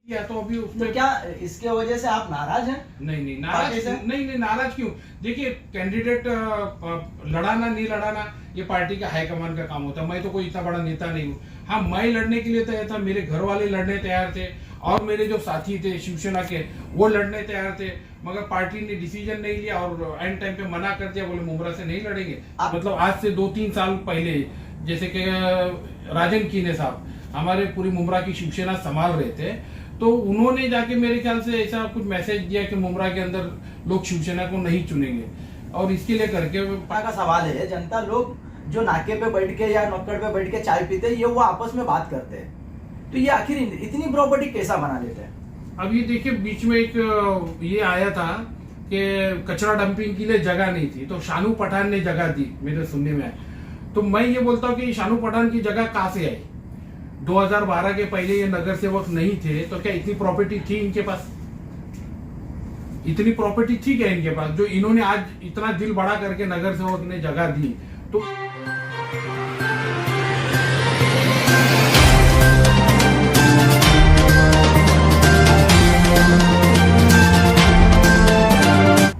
या तो अभी तो उसमें क्या इसके वजह से आप नाराज हैं? नहीं पार्टी नाराज से? नहीं नाराज क्यों। देखिए कैंडिडेट लड़ाना नहीं लड़ाना ये पार्टी का हाईकमान का काम होता है। मैं तो कोई इतना बड़ा नेता नहीं हूँ। हाँ, मैं लड़ने के लिए तैयार था, मेरे घर वाले लड़ने तैयार थे और मेरे जो साथी थे शिवसेना के वो लड़ने तैयार थे, मगर पार्टी ने डिसीजन नहीं लिया और एंड टाइम पे मना कर दिया, बोले मुमरा से नहीं लड़ेंगे। मतलब आज से 2-3 साल पहले जैसे कि राजन कीने साहब हमारे पूरी मुमरा की शिवसेना संभाल रहे थे, तो उन्होंने जाके मेरे ख्याल से ऐसा कुछ मैसेज दिया कि मुमरा के अंदर लोग शिवसेना को नहीं चुनेंगे और इसके लिए करके जनता का सवाल है, जनता लोग जो नाके पे बैठ के या नुक्कड़ पे बैठ के चाय पीते हैं, ये वो आपस में बात करते हैं, तो ये आखिर इतनी प्रॉपर्टी कैसा बना लेते हैं? अब ये देखिए बीच में एक ये आया था कि कचरा डंपिंग के लिए जगह नहीं थी, तो शानू पठान ने जगह दी, मेरे सुनने में आया। तो मैं ये बोलता हूँ कि शानू पठान की जगह कहाँ से आई? 2012 के पहले ये नगर सेवक नहीं थे, तो क्या इतनी प्रॉपर्टी थी इनके पास? इतनी प्रॉपर्टी थी क्या इनके पास जो इन्होंने आज इतना दिल बड़ा करके नगर सेवक ने जगह दी? तो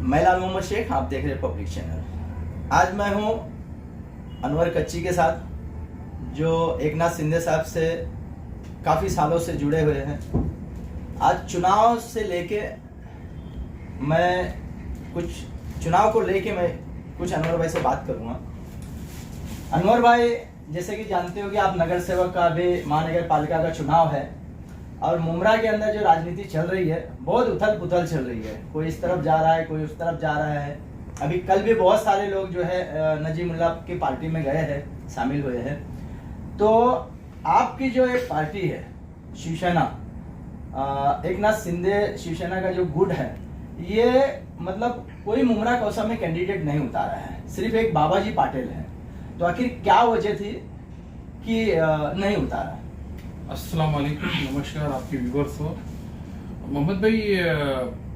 मैं लाल मोहम्मद शेख, आप देख रहे हैं पब्लिक चैनल। आज मैं हूं अनवर कच्ची के साथ, जो एकनाथ शिंदे साहब से काफ़ी सालों से जुड़े हुए हैं। आज चुनाव से लेके मैं कुछ अनवर भाई से बात करूंगा। अनवर भाई, जैसे कि जानते हो कि आप नगर सेवक का भी महानगर पालिका का चुनाव है और मुमरा के अंदर जो राजनीति चल रही है बहुत उथल पुथल चल रही है, कोई इस तरफ जा रहा है, कोई उस तरफ जा रहा है। अभी कल भी बहुत सारे लोग जो है नजीमुल्लाह की पार्टी में गए हैं, शामिल हुए हैं। तो आपकी जो एक पार्टी है शिवसेना, एकनाथ शिंदे शिवसेना का जो गुट है, ये मतलब कोई मुमरा कौसा में कैंडिडेट नहीं उतारा है, सिर्फ एक बाबाजी पाटिल है। तो आखिर क्या वजह थी कि नहीं उतारा? अस्सलाम वालेकुम, नमस्कार आपके व्यूवर्स को। मोहम्मद भाई,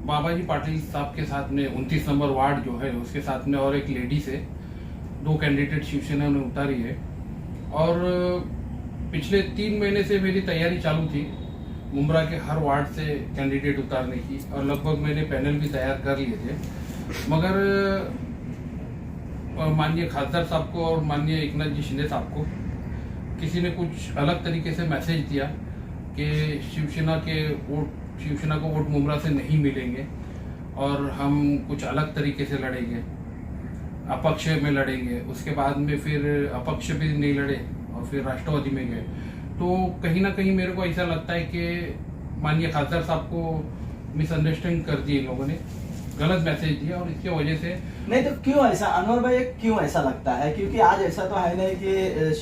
बाबाजी पाटिल साहब के साथ में 29 नंबर वार्ड जो है उसके साथ में और एक लेडी से 2 कैंडिडेट शिवसेना ने उतारी है और पिछले 3 महीने से मेरी तैयारी चालू थी मुमरा के हर वार्ड से कैंडिडेट उतारने की और लगभग मैंने पैनल भी तैयार कर लिए थे, मगर माननीय खासदार साहब को और माननीय एकनाथ जी शिंदे साहब को किसी ने कुछ अलग तरीके से मैसेज दिया कि शिवसेना को वोट मुमरा से नहीं मिलेंगे और हम कुछ अलग तरीके से लड़ेंगे, अपक्ष में लड़ेंगे। उसके बाद में फिर अपक्ष भी नहीं लड़े और फिर राष्ट्रवादी में गए। तो कहीं ना कहीं मेरे को ऐसा लगता है कि माननीय खासदार साहब को मिसअंडरस्टैंड कर दी इन लोगों ने, गलत मैसेज दिया और इसकी वजह से। नहीं तो क्यों ऐसा अनवर भाई, क्यों ऐसा लगता है? क्योंकि आज ऐसा तो है नहीं कि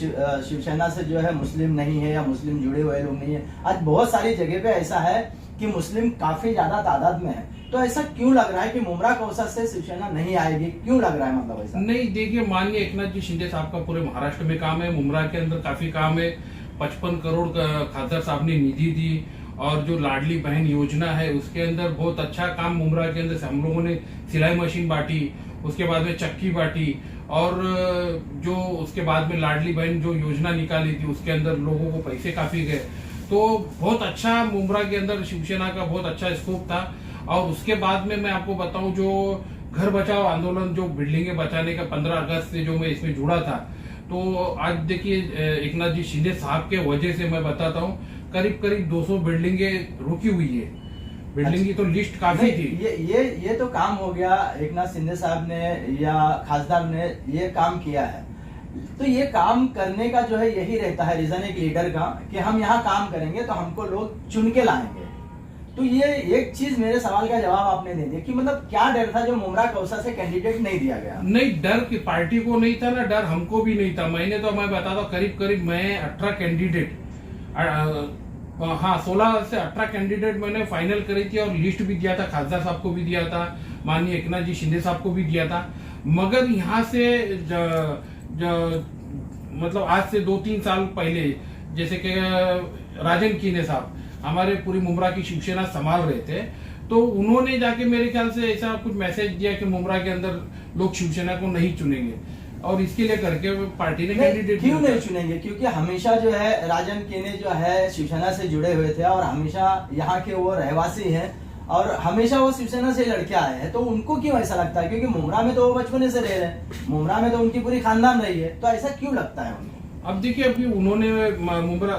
शिवसेना से जो है मुस्लिम नहीं है या मुस्लिम जुड़े हुए लोग नहीं है। आज बहुत सारी जगह पे ऐसा है कि मुस्लिम काफी ज्यादा तादाद में है। तो ऐसा क्यों लग रहा है कि मुमरा कौसा से शिवसेना नहीं आएगी? क्यों लग रहा है मतलब ऐसा? नहीं, देखिए माननीय एकनाथ जी शिंदे साहब का पूरे महाराष्ट्र में काम है, मुमरा के अंदर काफी काम है। 55 करोड़ खासदार साहब ने निधि दी और जो लाडली बहन योजना है उसके अंदर बहुत अच्छा काम मुमरा के अंदर से हम लोगों ने सिलाई मशीन बांटी, उसके बाद में चक्की बांटी और जो उसके बाद में लाडली बहन जो योजना निकाली थी उसके अंदर लोगों को पैसे काफी गए। तो बहुत अच्छा मुमरा के अंदर शिवसेना का बहुत अच्छा स्कोप था। और उसके बाद में मैं आपको बताऊं, जो घर बचाओ आंदोलन, जो बिल्डिंगें बचाने का 15 अगस्त से जो मैं इसमें जुड़ा था, तो आज देखिए एकनाथ जी शिंदे साहब के वजह से मैं बताता हूँ करीब 200 बिल्डिंगें रुकी हुई है। बिल्डिंग की तो लिस्ट काफी थी। ये तो काम हो गया, एकनाथ शिंदे साहब ने या खासदार ने ये काम किया है। तो ये काम करने का जो है यही रहता है रीजन एक लीडर का कि हम यहाँ काम करेंगे तो हमको लोग चुन के लाएंगे। तो ये एक चीज मेरे सवाल का जवाब आपने दे दिया कि मतलब क्या डर था जो मुमरा कौसा से कैंडिडेट नहीं दिया गया? नहीं, डर की पार्टी को नहीं था ना, डर हमको भी नहीं था। मैं बताता हूँ करीब मैं 18 कैंडिडेट, हाँ 16 से 18 कैंडिडेट मैंने फाइनल करी थी और लिस्ट भी दिया था, खासदार साहब को भी दिया था, माननीय एकनाथ जी शिंदे साहब को भी दिया था। मगर यहाँ से मतलब आज से 2-3 साल पहले जैसे कि राजन कीने साहब हमारे पूरी मुमरा की शिवसेना संभाल रहे थे, तो उन्होंने जाके मेरे ख्याल से ऐसा कुछ मैसेज दिया कि मुमरा के अंदर लोग शिवसेना को नहीं चुनेंगे। और इसके लिए करके पार्टी ने नहीं, कैंडिडेट क्यों नहीं चुनेंगे? क्योंकि हमेशा जो है राजन केने जो है शिवसेना से जुड़े हुए थे और हमेशा यहाँ के वो रहवासी हैं और हमेशा वो शिवसेना से लड़के आए हैं, तो उनको क्यों ऐसा लगता है? क्योंकि मुमरा में तो वो बचपने से रह रहे हैं, मुमरा में तो उनकी पूरी खानदान रही है, तो ऐसा क्यों लगता है उनको? अब देखिए, अभी उन्होंने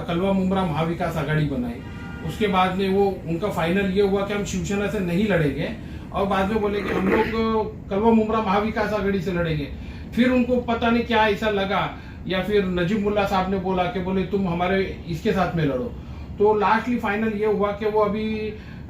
कलवा मुमरा महाविकास आघाड़ी बनाई, उसके बाद में वो उनका फाइनल ये हुआ कि हम शिवसेना से नहीं लड़ेंगे और बाद में बोले कि हम लोग कलवा मुमरा महाविकास आघाड़ी से लड़ेंगे। फिर उनको पता नहीं क्या ऐसा लगा, या फिर नजीब मुल्ला साहब ने बोला कि बोले तुम हमारे इसके साथ में लड़ो, तो लास्टली फाइनल ये हुआ कि वो अभी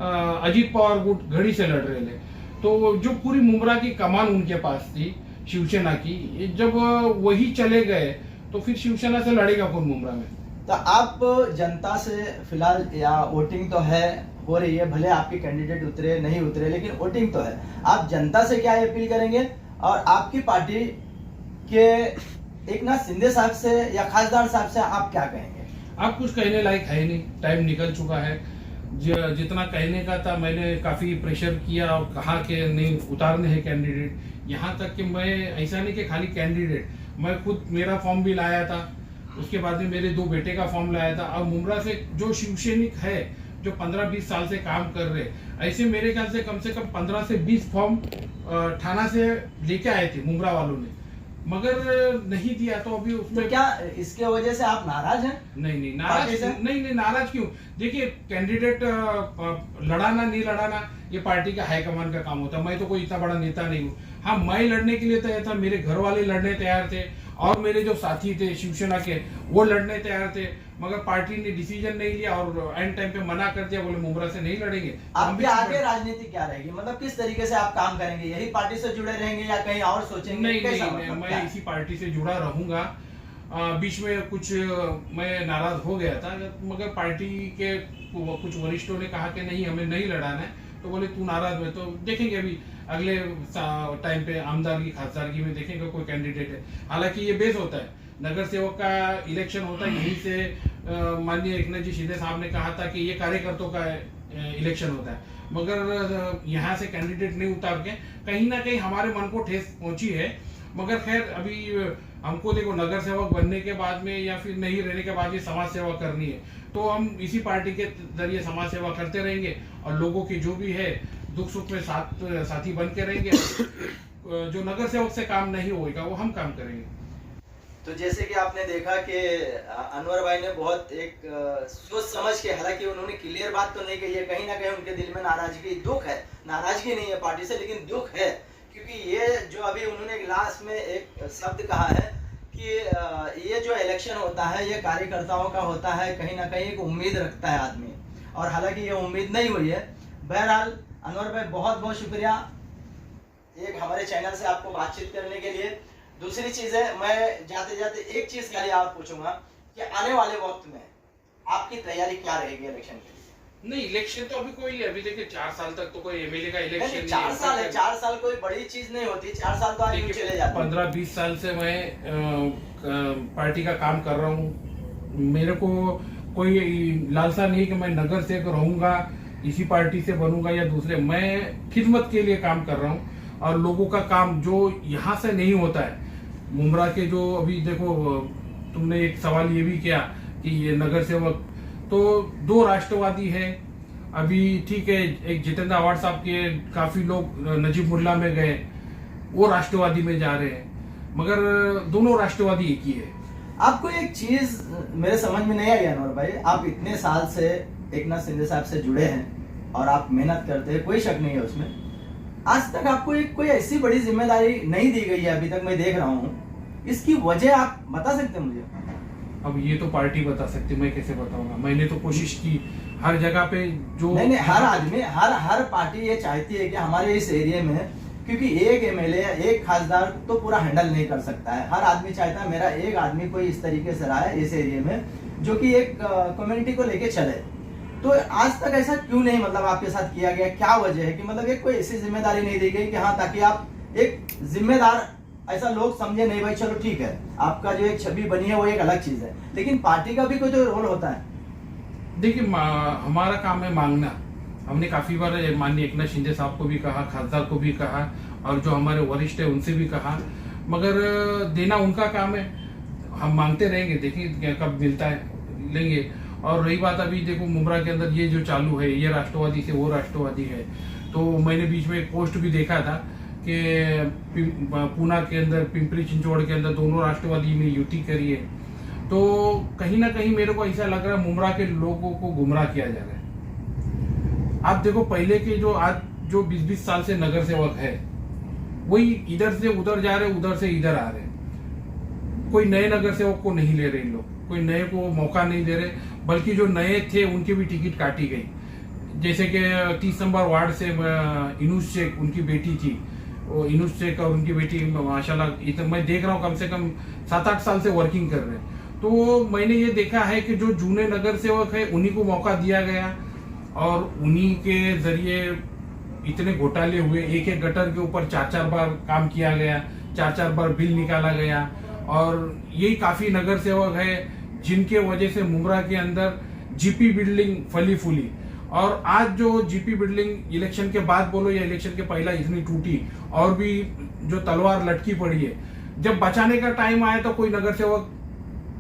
अजीत पवार गुट घड़ी से लड़ रहे थे। तो जो पूरी मुमरा की कमान उनके पास थी शिवसेना की, जब वही चले गए तो फिर शिवसेना से लड़ेगा कौन मुमरा में? तो आप जनता से फिलहाल, या वोटिंग तो है हो रही है, भले आपके कैंडिडेट उतरे नहीं उतरे, लेकिन वोटिंग तो है, आप जनता से क्या अपील करेंगे और आपकी पार्टी के एक नाथ शिंदे साहब से या खासदार साहब से आप क्या कहेंगे? आप कुछ कहने लायक है नहीं, टाइम निकल चुका है। जितना कहने का था मैंने काफी प्रेशर किया और कहा कि नहीं उतारने हैं कैंडिडेट, यहाँ तक कि मैं ऐसा नहीं कि खाली कैंडिडेट, मैं खुद मेरा फॉर्म भी लाया था, उसके बाद में मेरे 2 बेटे का फॉर्म लाया था। और मुमरा से जो शिवसैनिक है जो 15-20 साल से काम कर रहे, ऐसे मेरे ख्याल से कम 15 से 20 फॉर्म थाना से लेके आए थे मुमरा वालों ने, मगर नहीं दिया। तो अभी उसमें तो क्या इसके वजह से आप नाराज हैं? नहीं नाराज, नहीं नाराज क्यों? देखिए, कैंडिडेट लड़ाना नहीं लड़ाना ये पार्टी का हाईकमान का काम होता है। मैं तो कोई इतना बड़ा नेता नहीं हूँ। हाँ, मैं लड़ने के लिए तैयार था, मेरे घर वाले लड़ने तैयार थे और मेरे जो साथी थे शिवसेना के वो लड़ने तैयार थे, मगर पार्टी ने डिसीजन नहीं लिया और एंड टाइम पे मना कर दिया, बोले मुमरा से नहीं लड़ेंगे। आपकी आगे राजनीति क्या रहेगी? मतलब किस तरीके से आप काम करेंगे? यही पार्टी से जुड़े रहेंगे या कहीं और सोचेंगे? नहीं, मैं इसी पार्टी से जुड़ा रहूंगा। बीच में कुछ मैं नाराज हो गया था, मगर पार्टी के कुछ वरिष्ठों ने कहा कि नहीं हमें नहीं लड़ाना है, तो बोले तू नाराज हुए तो देखेंगे अभी अगले टाइम पे आमदारगी खासदारगी में देखेंगे कोई कैंडिडेट है। हालांकि ये बेस होता है, नगर सेवक का इलेक्शन होता है, यहीं से माननीय एकनाथ जी शिंदे साहब ने कहा था कि ये कार्यकर्ताओं का इलेक्शन होता है, मगर यहाँ से कैंडिडेट नहीं उतार के कहीं ना कहीं हमारे मन को ठेस पहुंची है। मगर खैर अभी हमको देखो नगर सेवक बनने के बाद में या फिर नहीं रहने के बाद ये समाज सेवा करनी है, तो हम इसी पार्टी के जरिए समाज सेवा करते रहेंगे और लोगों की जो भी है दुख सुख में साथी बन के रहेंगे। जो नगर सेवक से काम नहीं होगा वो हम काम करेंगे। तो जैसे कि आपने देखा कि अनवर भाई ने बहुत एक सोच समझ के, हालांकि उन्होंने क्लियर बात तो नहीं कही है, कहीं ना कहीं उनके दिल में नाराजगी, दुख है, नाराजगी नहीं है पार्टी से लेकिन दुख है, क्योंकि ये जो अभी उन्होंने लास्ट में एक शब्द कहा है कि ये जो इलेक्शन होता है ये कार्यकर्ताओं का होता है, कहीं ना कहीं एक उम्मीद रखता है आदमी, और हालांकि ये उम्मीद नहीं हुई है। बहरहाल अनवर भाई बहुत बहुत शुक्रिया एक हमारे चैनल से आपको बातचीत करने के लिए। दूसरी चीज है, मैं जाते जाते एक चीज खाली आप पूछूंगा कि आने वाले वक्त में आपकी तैयारी क्या रहेगी इलेक्शन के लिए? नहीं, इलेक्शन तो अभी कोई, अभी देखिए 4 साल तक तो कोई एमएलए का इलेक्शन नहीं, 4 साल है, 4 साल कोई बड़ी चीज नहीं होती, 4 साल तो आगे चले जाते हैं। 15-20 साल से मैं पार्टी का काम कर रहा हूँ, मेरे को कोई लालसा नहीं कि मैं नगर से रहूंगा, इसी पार्टी से बनूंगा या दूसरे, मैं खिदमत के लिए काम कर रहा हूँ और लोगों का काम जो यहाँ से नहीं होता है, मुमरा के जो अभी देखो तुमने एक सवाल ये भी किया कि ये नगर सेवक, तो 2 राष्ट्रवादी है अभी, ठीक है, एक जितेंद्र आवाड साहब के काफी लोग नजीब मुल्ला में गए, वो राष्ट्रवादी में जा रहे हैं, मगर दोनों राष्ट्रवादी एक ही है। आपको एक चीज मेरे समझ में नहीं आई अनवर भाई, आप इतने साल से एकनाथ शिंदे साहब से जुड़े हैं और आप मेहनत करते हैं, कोई शक नहीं है उसमें, आज तक आपको एक कोई ऐसी बड़ी जिम्मेदारी नहीं दी गई है अभी तक, मैं देख रहा हूँ, इसकी वजह आप बता सकते हैं मुझे? अब ये तो पार्टी बता सकती, मैं कैसे बताऊंगा? मैंने तो कोशिश की हर जगह पे, जो नहीं हर आदमी, हर पार्टी ये चाहती है कि हमारे इस एरिया में, क्योंकि एक एमएलए एक खासदार तो पूरा हैंडल नहीं कर सकता है, हर आदमी चाहता है मेरा एक आदमी कोई इस तरीके से रहा है इस एरिया में जो कि एक कम्युनिटी को लेके चले। तो आज तक ऐसा क्यों नहीं, मतलब आपके साथ किया गया, क्या वजह है कि मतलब एक कोई ऐसी जिम्मेदारी नहीं दी गई कि हाँ, ताकि आप एक जिम्मेदार, ऐसा लोग समझे नहीं भाई चलो ठीक है आपका जो एक छवि बनी है वो एक अलग चीज है, लेकिन पार्टी का भी कोई तो रोल होता है। देखिए, हमारा काम है मांगना। हमने काफी बार माननीय एकनाथ शिंदे साहब को भी कहा, खासदार को भी कहा और जो हमारे वरिष्ठ है उनसे भी कहा, मगर देना उनका काम है, हम मांगते रहेंगे, देखिए कब मिलता है लेंगे। और रही बात अभी देखो मुमरा के अंदर ये जो चालू है, ये राष्ट्रवादी से वो राष्ट्रवादी है, तो मैंने बीच में एक पोस्ट भी देखा था कि पूना के अंदर, पिंपरी चिंचवड़ के अंदर दोनों राष्ट्रवादी में युति करी है। तो कहीं ना कहीं मेरे को ऐसा लग रहा है मुमरा के लोगों को गुमराह किया जा रहा है। आप देखो पहले के जो आज जो 20-20 साल से नगर सेवक है, वही इधर से उधर जा रहे, उधर से इधर आ रहे, कोई नए नगर सेवक को नहीं ले रहे इन लोग, कोई नए को मौका नहीं दे रहे, बल्कि जो नए थे उनकी भी टिकट काटी गई। जैसे कि 30 नंबर वार्ड से इनूस शेख, उनकी बेटी थी, वो इनूस शेख और उनकी बेटी माशाल्लाह मैं देख रहा हूँ कम से कम 7-8 साल से वर्किंग कर रहे हैं। तो मैंने ये देखा है कि जो जूने नगर सेवक है उन्हीं को मौका दिया गया और उन्हीं के जरिए इतने घोटाले हुए। एक एक गटर के ऊपर 4-4 बार काम किया गया, 4-4 बार बिल निकाला गया, और यही काफी नगर सेवक है जिनके वजह से मुमरा के अंदर जीपी बिल्डिंग फली फूली। और आज जो जीपी बिल्डिंग इलेक्शन के बाद बोलो या इलेक्शन के पहला इतनी टूटी, और भी जो तलवार लटकी पड़ी है, जब बचाने का टाइम आया तो कोई नगर सेवक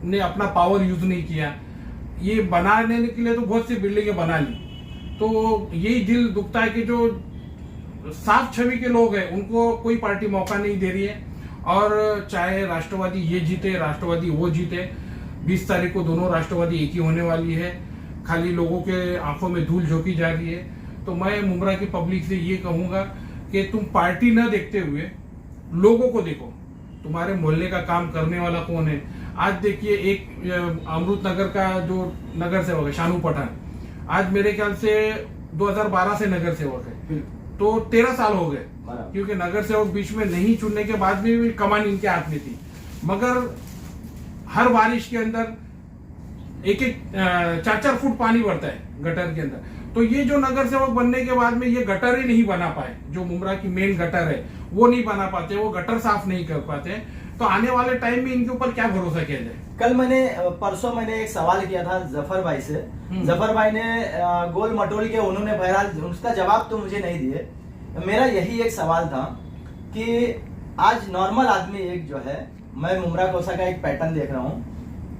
ने अपना पावर यूज नहीं किया। ये बनाने के लिए तो बहुत सी बिल्डिंगें बना ली। तो यही दिल दुखता है कि जो साफ छवि के लोग हैं उनको कोई पार्टी मौका नहीं दे रही है। और चाहे राष्ट्रवादी ये जीते, राष्ट्रवादी वो जीते, 20 तारीख को दोनों राष्ट्रवादी एक ही होने वाली है। खाली लोगों के आंखों में धूल झोंकी जा रही है। तो मैं मुमरा की पब्लिक से ये कहूंगा कि तुम पार्टी न देखते हुए लोगों को देखो, तुम्हारे मोहल्ले का काम करने वाला कौन है। आज देखिए एक अमृत नगर का जो नगर सेवक है शानू पठान, आज मेरे ख्याल से 2012 से नगर सेवक है, तो 13 साल हो गए, क्योंकि नगर सेवक बीच में नहीं चुनने के बाद भी कमान इनके हाथ में थी। मगर हर बारिश के अंदर 4-4 फुट पानी बढ़ता है गटर के अंदर। तो ये जो नगर सेवक बनने के बाद में ये गटर ही नहीं बना पाए, जो मुमरा की मेन गटर है वो नहीं बना पाते, वो गटर साफ नहीं कर पाते, तो आने वाले टाइम में इनके ऊपर क्या भरोसा किया जाए। कल परसों मैंने एक सवाल किया था जफर भाई से। जफर भाई ने गोल मटोल के, उन्होंने बहरहाल उसका जवाब तो मुझे नहीं दिए। मेरा यही एक सवाल था कि आज नॉर्मल आदमी एक जो है, मैं मुमरा कोसा का एक पैटर्न देख रहा हूँ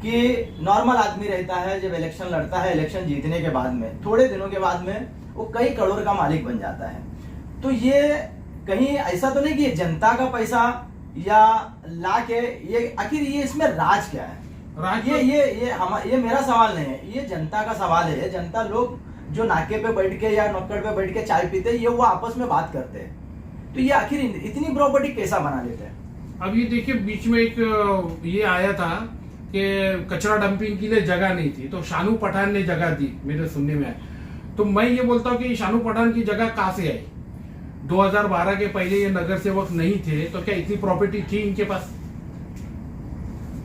कि नॉर्मल आदमी रहता है, जब इलेक्शन लड़ता है, इलेक्शन जीतने के बाद में थोड़े दिनों के बाद में वो कई करोड़ का मालिक बन जाता है। तो ये कहीं ऐसा तो नहीं कि ये जनता का पैसा या ला के, ये आखिर ये इसमें राज क्या है? ये मेरा सवाल नहीं है, ये जनता का सवाल है। जनता लोग जो नाके पे बैठ के या नुक्कड़ पे बैठ के चाय पीते, ये वो आपस में बात करते हैं, तो ये आखिर इतनी प्रॉपर्टी कैसा बना लेते हैं? अब ये देखिए बीच में एक ये आया था कि कचरा डंपिंग के लिए जगह नहीं थी, तो शानू पठान ने जगह दी, मेरे सुनने में आया। तो मैं ये बोलता हूँ कि शानू पठान की जगह कहाँ से आई? 2012 के पहले ये नगर सेवक नहीं थे, तो क्या इतनी प्रॉपर्टी थी इनके पास?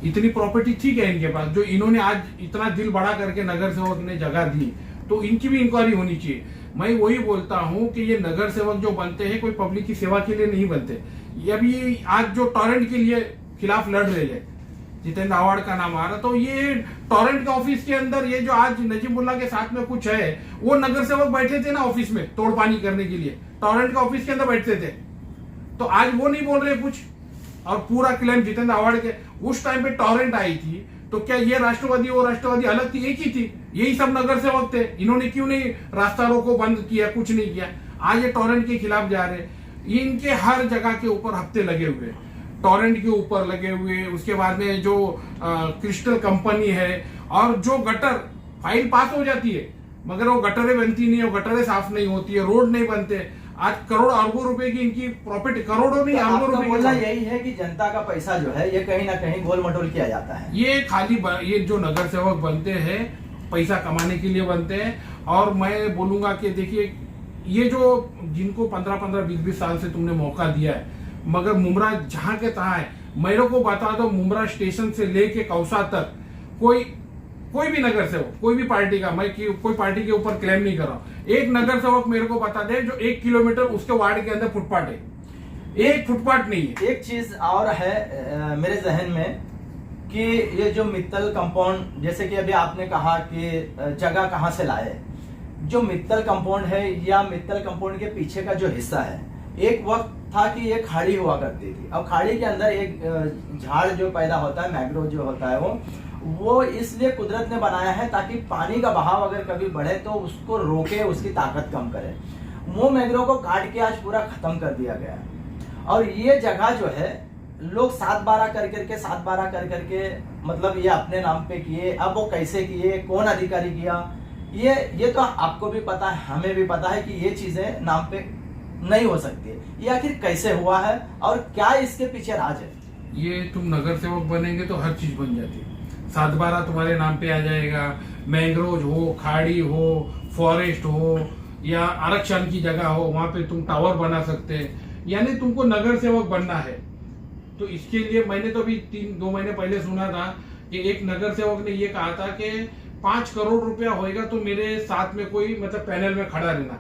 इतनी प्रॉपर्टी थी क्या इनके पास जो इन्होंने आज इतना दिल बड़ा करके नगर सेवक ने जगह दी? तो इनकी भी इंक्वायरी होनी चाहिए। मैं वही बोलता हूँ कि ये नगर सेवक जो बनते हैं कोई पब्लिक की सेवा के लिए नहीं बनते। ये अभी आज जो टॉरेंट के लिए खिलाफ लड़ रहे हैं, जितेंद्र आवाड़ का नाम आ रहा, तो ये टॉरेंट के ऑफिस के अंदर ये जो आज नजीमुल्ला के साथ में कुछ है, वो नगर सेवक बैठे थे ना ऑफिस में तोड़ पानी करने के लिए, टॉरेंट के ऑफिस के अंदर बैठते थे। तो आज वो नहीं बोल रहे कुछ, और पूरा क्लेम जितेंद्र आवाड़ के। उस टाइम पे टॉरेंट आई थी, तो क्या ये राष्ट्रवादी और राष्ट्रवादी अलग थी? एक ही थी, यही सब नगर सेवक थे। इन्होंने क्यों नहीं रास्ता रोको बंद किया, कुछ नहीं किया? आज ये टॉरेंट के खिलाफ जा रहे। इनके हर जगह के ऊपर हफ्ते लगे हुए, टॉरेंट के ऊपर लगे हुए, उसके बाद में जो क्रिस्टल कंपनी है, और जो गटर फाइल पास हो जाती है मगर वो गटरें बनती नहीं है, वो गटरें साफ नहीं होती है, रोड नहीं बनते। आज करोड़ अरबों रुपए की इनकी प्रॉफिट, करोड़ों नहीं अरबों रुपए। बोलना यही है कि जनता का पैसा जो है ये कहीं ना कहीं गोल मटोल किया जाता है। ये खाली ये जो नगर सेवक बनते हैं पैसा कमाने के लिए बनते हैं। और मैं बोलूंगा कि देखिए ये जो जिनको 15-20 साल से तुमने मौका दिया है, मगर मुमरा जहां के तहां है, मेरे को बता दो मुमरा स्टेशन से लेके कौसा तक कोई भी नगर सेवक, कोई भी पार्टी का, मैं कोई पार्टी के ऊपर क्लेम नहीं कर रहा हूं, एक नगर सेवक मेरे को बता दे जो 1 किलोमीटर उसके वार्ड के अंदर फुटपाथ है। एक फुटपाथ नहीं है। एक चीज और है मेरे जहन में कि ये जो मित्तल कंपाउंड, जैसे कि अभी आपने कहा कि जगह कहां से लाए, जो मित्तल कंपाउंड है या मित्तल कंपाउंड के पीछे का जो हिस्सा है, एक वक्त था कि ये खाड़ी हुआ करती थी। अब खाड़ी के अंदर एक झाड़ जो पैदा होता है, मैंग्रोव जो होता है, वो इसलिए कुदरत ने बनाया है ताकि पानी का बहाव अगर कभी बढ़े तो उसको रोके, उसकी ताकत कम करे। वो मैंग्रोव को काट के आज पूरा खत्म कर दिया गया है। और ये जगह जो है लोग 7-12 कर करके मतलब ये अपने नाम पे किए। अब वो कैसे किए, कौन अधिकारी किया, ये तो आपको भी पता है, हमें भी पता है कि ये चीजें नाम पे नहीं हो सकती है। ये आखिर कैसे हुआ है और क्या इसके पीछे राज है? ये तुम नगर सेवक बनेंगे तो हर चीज बन जाती है। 7-12 तुम्हारे नाम पे आ जाएगा। मैंग्रोव हो, खाड़ी हो, फॉरेस्ट हो या आरक्षण की जगह हो, वहां पे तुम टावर बना सकते हैं। यानी तुमको नगर सेवक बनना है तो इसके लिए मैंने तो अभी 2 महीने पहले सुना था कि एक नगर सेवक ने ये कहा था कि 5 करोड़ रुपया होएगा तो मेरे साथ में कोई मतलब पैनल में खड़ा रहना।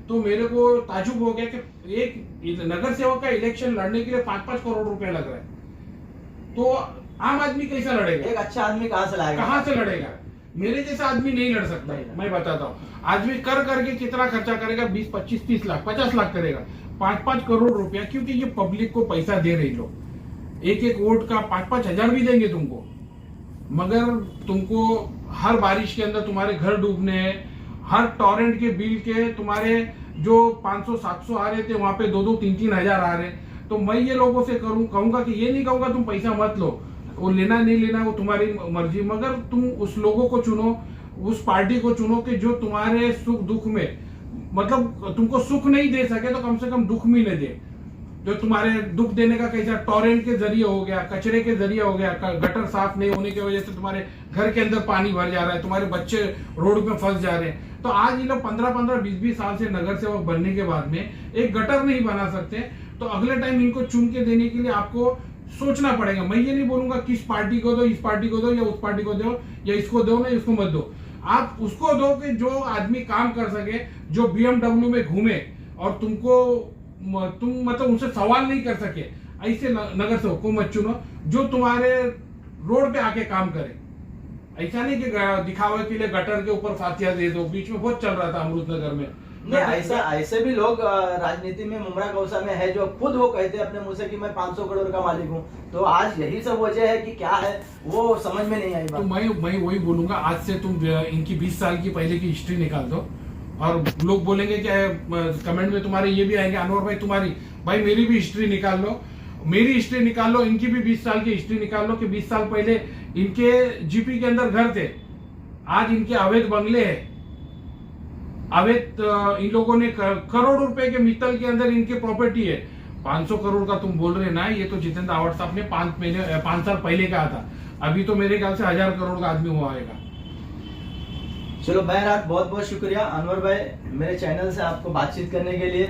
तो मेरे को ताजुब हो गया कि एक नगर सेवक का इलेक्शन लड़ने के लिए 5-5 करोड़ रुपया लग रहा है। तो आम आदमी कैसा लड़ेगा? एक अच्छा आदमी कहाँ से लाएगा? कहाँ से लड़ेगा? मेरे जैसा आदमी नहीं लड़ सकता। मैं बताता हूँ, आदमी कर करके कितना खर्चा करेगा, 20, 25, 30 लाख, 50 लाख करेगा। 5-5 करोड़ रुपया, क्योंकि ये पब्लिक को पैसा दे रही लोग। एक वोट का 5-5 हजार भी देंगे तुमको, मगर तुमको हर बारिश के अंदर तुम्हारे घर डूबने हैं। हर टॉरेंट के बिल के तुम्हारे जो 500-700 आ रहे थे वहां पे 2-2, 3-3 हजार आ रहे। तो मैं ये लोगों से कहूंगा कि ये नहीं कहूंगा तुम पैसा मत लो, वो लेना नहीं लेना वो तुम्हारी मर्जी, मगर तुम उस लोगों को चुनो, उस पार्टी को चुनो कि जो तुम्हारे सुख दुख में, मतलब तुमको सुख नहीं दे सके तो कम से कम दुख भी न दे। जो तुम्हारे दुख देने का कैसा, टॉरेंट के जरिए हो गया, कचरे के जरिए हो गया, गटर साफ नहीं होने की वजह से तुम्हारे घर के अंदर पानी भर जा रहा है, तुम्हारे बच्चे रोड में फंस जा रहे हैं। तो आज ये लोग 15-15, 20-20 साल से नगर सेवक बनने के बाद में एक गटर नहीं बना सकते, तो अगले टाइम इनको चुन के देने के लिए आपको सोचना पड़ेगा। मैं ये नहीं बोलूंगा किस पार्टी को दो, इस पार्टी को दो या उस पार्टी को दो, या इसको दो ना इसको मत दो। आप उसको दो कि जो आदमी काम कर सके, जो BMW में घूमे और तुम मतलब उनसे सवाल नहीं कर सके, ऐसे नगर सेवक को मत चुनो जो तुम्हारे रोड पे आके काम करे। ऐसा नहीं कि दिखावे के लिए गटर के ऊपर फातिया दे दो। बीच में बहुत चल रहा था अमृतनगर में। नहीं, ऐसे भी लोग राजनीति में मुमरा गौसा में है जो खुद वो कहते हैं अपने मुंह से कि मैं 500 करोड़ का मालिक हूँ। तो आज यही सब वजह है कि क्या है वो समझ में नहीं आई बात। तो मैं वही बोलूंगा, आज से तुम इनकी 20 साल की पहले की हिस्ट्री निकाल दो और लोग बोलेंगे कि कमेंट में तुम्हारे ये भी आएंगे, अनवर भाई तुम्हारी, भाई मेरी भी हिस्ट्री निकाल लो, मेरी हिस्ट्री निकाल लो, इनकी भी 20 साल की हिस्ट्री निकाल लो कि 20 साल पहले इनके जीपी के अंदर घर थे, आज इनके अवैध बंगले हैं, अवैध इन लोगों ने करोड़ों रुपए के मित्तल के अंदर इनकी प्रॉपर्टी है। 500 करोड़ का तुम बोल रहे ना, ये तो जितेंद्र आवाड़ साहब ने 5 साल पहले कहा था। अभी तो मेरे ख्याल से 1000 करोड़ का आदमी हुआ आएगा। चलो बहरहाल बहुत बहुत शुक्रिया अनवर भाई मेरे चैनल से आपको बातचीत करने के लिए।